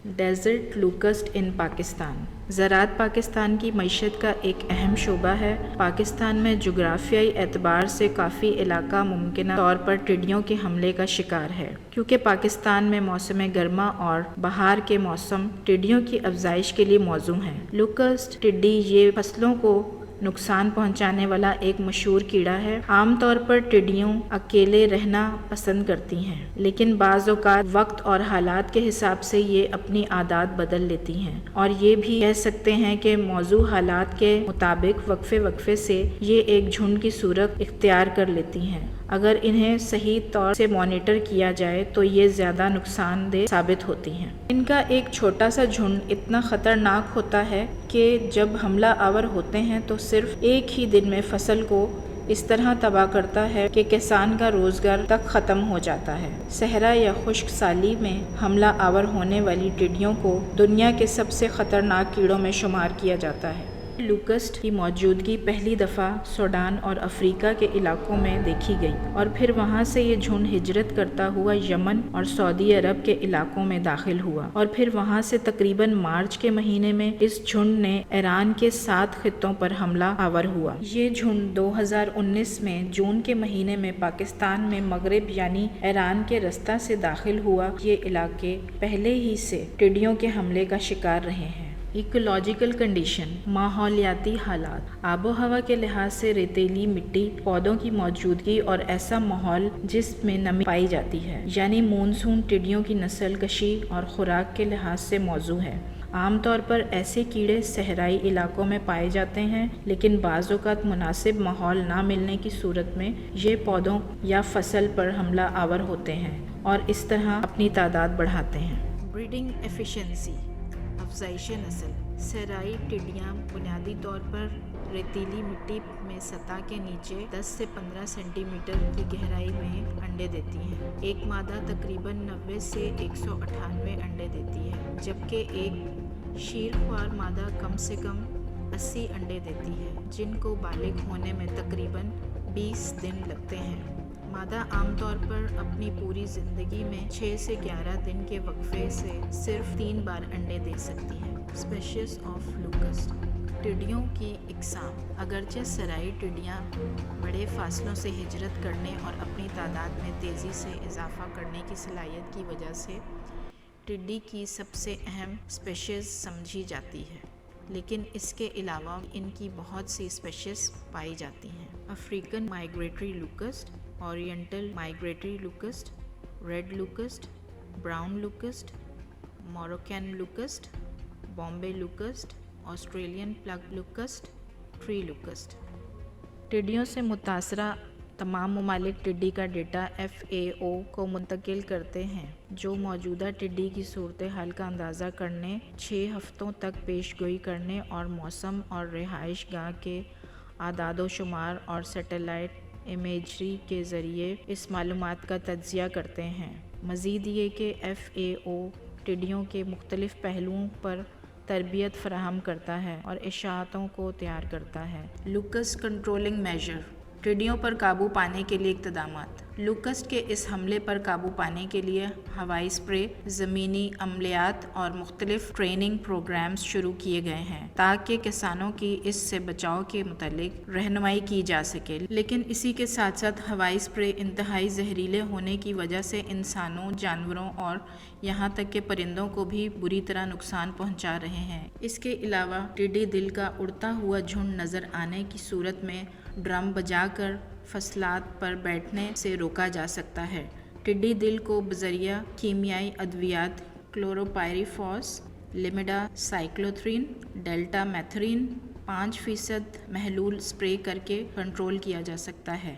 Desert locust ان پاکستان۔ زراعت پاکستان کی معیشت کا ایک اہم شعبہ ہے۔ پاکستان میں جغرافیائی اعتبار سے کافی علاقہ ممکنہ طور پر ٹڈیوں کے حملے کا شکار ہے، کیونکہ پاکستان میں موسم گرما اور بہار کے موسم ٹڈیوں کی افزائش کے لیے موزوں ہیں۔ لوکسٹ ٹڈی یہ فصلوں کو نقصان پہنچانے والا ایک مشہور کیڑا ہے۔ عام طور پر ٹڈیوں اکیلے رہنا پسند کرتی ہیں، لیکن بعض اوقات وقت اور حالات کے حساب سے یہ اپنی عادات بدل لیتی ہیں، اور یہ بھی کہہ سکتے ہیں کہ موضوع حالات کے مطابق وقفے سے یہ ایک جھنڈ کی صورت اختیار کر لیتی ہیں۔ اگر انہیں صحیح طور سے مانیٹر کیا جائے تو یہ زیادہ نقصان دہ ثابت ہوتی ہیں۔ ان کا ایک چھوٹا سا جھنڈ اتنا خطرناک ہوتا ہے کہ جب حملہ آور ہوتے ہیں تو صرف ایک ہی دن میں فصل کو اس طرح تباہ کرتا ہے کہ کسان کا روزگار تک ختم ہو جاتا ہے۔ صحرا یا خشک سالی میں حملہ آور ہونے والی ٹڈیوں کو دنیا کے سب سے خطرناک کیڑوں میں شمار کیا جاتا ہے۔ لوکسٹ کی موجودگی پہلی دفعہ سوڈان اور افریقہ کے علاقوں میں دیکھی گئی، اور پھر وہاں سے یہ جھنڈ ہجرت کرتا ہوا یمن اور سعودی عرب کے علاقوں میں داخل ہوا، اور پھر وہاں سے تقریباً مارچ کے مہینے میں اس جھنڈ نے ایران کے 7 خطوں پر حملہ آور ہوا۔ یہ جھنڈ 2019 میں جون کے مہینے میں پاکستان میں مغرب یعنی ایران کے رستہ سے داخل ہوا۔ یہ علاقے پہلے ہی سے ٹڈیوں کے حملے کا شکار رہے ہیں۔ ایکولوجیکل کنڈیشن، ماحولیاتی حالات، آب و ہوا کے لحاظ سے ریتیلی مٹی، پودوں کی موجودگی اور ایسا ماحول جس میں نمی پائی جاتی ہے، یعنی مونسون ٹڈیوں کی نسل کشی اور خوراک کے لحاظ سے موزوں ہے۔ عام طور پر ایسے کیڑے صحرائی علاقوں میں پائے جاتے ہیں، لیکن بعض اوقات مناسب ماحول نہ ملنے کی صورت میں یہ پودوں یا فصل پر حملہ آور ہوتے ہیں اور اس طرح اپنی تعداد بڑھاتے ہیں۔ بریڈنگ ایفیشنسی، افزائش نسل۔ صحرائی ٹڈیاں بنیادی طور پر ریتیلی مٹی میں سطح کے نیچے 10 سے 15 سینٹی میٹر کی گہرائی میں انڈے دیتی ہیں۔ ایک مادہ تقریباً 90 سے 198 انڈے دیتی ہے، جبکہ ایک شیرخوار مادہ کم سے کم 80 انڈے دیتی ہے، جن کو بالغ ہونے میں تقریباً 20 دن لگتے ہیں۔ مادہ عام طور پر اپنی پوری زندگی میں 6 سے 11 دن کے وقفے سے صرف 3 بار انڈے دے سکتی ہے۔ Species of locust. ٹڈیوں کی اقسام۔ اگرچہ صحرائی ٹڈیاں بڑے فاصلوں سے ہجرت کرنے اور اپنی تعداد میں تیزی سے اضافہ کرنے کی صلاحیت کی وجہ سے ٹڈی کی سب سے اہم اسپیشیز سمجھی جاتی ہے، لیکن اس کے علاوہ ان کی بہت سی اسپیشیز پائی جاتی ہیں۔ African migratory locust, oriental migratory locust, red locust, brown locust, Moroccan locust, Bombay locust, Australian plague locust, tree locust. ٹڈیوں سے متاثرہ تمام ممالک ٹڈی کا ڈیٹا FAO کو منتقل کرتے ہیں، جو موجودہ ٹڈی کی صورتحال کا اندازہ کرنے، 6 ہفتوں تک پیش گوئی کرنے اور موسم اور رہائش گاہ کے اعداد و شمار اور سیٹلائٹ امیجری کے ذریعے اس معلومات کا تجزیہ کرتے ہیں۔ مزید یہ کہ FAO ٹڈیوں کے مختلف پہلوؤں پر تربیت فراہم کرتا ہے اور اشاعتوں کو تیار کرتا ہے۔ Locust controlling measure. ٹڈیوں پر قابو پانے کے لیے اقدامات۔ لوکسٹ کے اس حملے پر قابو پانے کے لیے ہوائی اسپرے، زمینی عملیات اور مختلف ٹریننگ پروگرامز شروع کیے گئے ہیں تاکہ کسانوں کی اس سے بچاؤ کے متعلق رہنمائی کی جا سکے، لیکن اسی کے ساتھ ساتھ ہوائی اسپرے انتہائی زہریلے ہونے کی وجہ سے انسانوں، جانوروں اور یہاں تک کہ پرندوں کو بھی بری طرح نقصان پہنچا رہے ہیں۔ اس کے علاوہ ٹڈی دل کا اڑتا ہوا جھنڈ نظر آنے کی صورت میں ڈرم بجا کر فصلات پر بیٹھنے سے روکا جا سکتا ہے۔ ٹڈی دل کو بذریعہ کیمیائی ادویات کلوروپائریفاس، لیمیڈا سائکلوتھرین، ڈیلٹا میتھرین 5% محلول اسپرے کر کے کنٹرول کیا جا سکتا ہے۔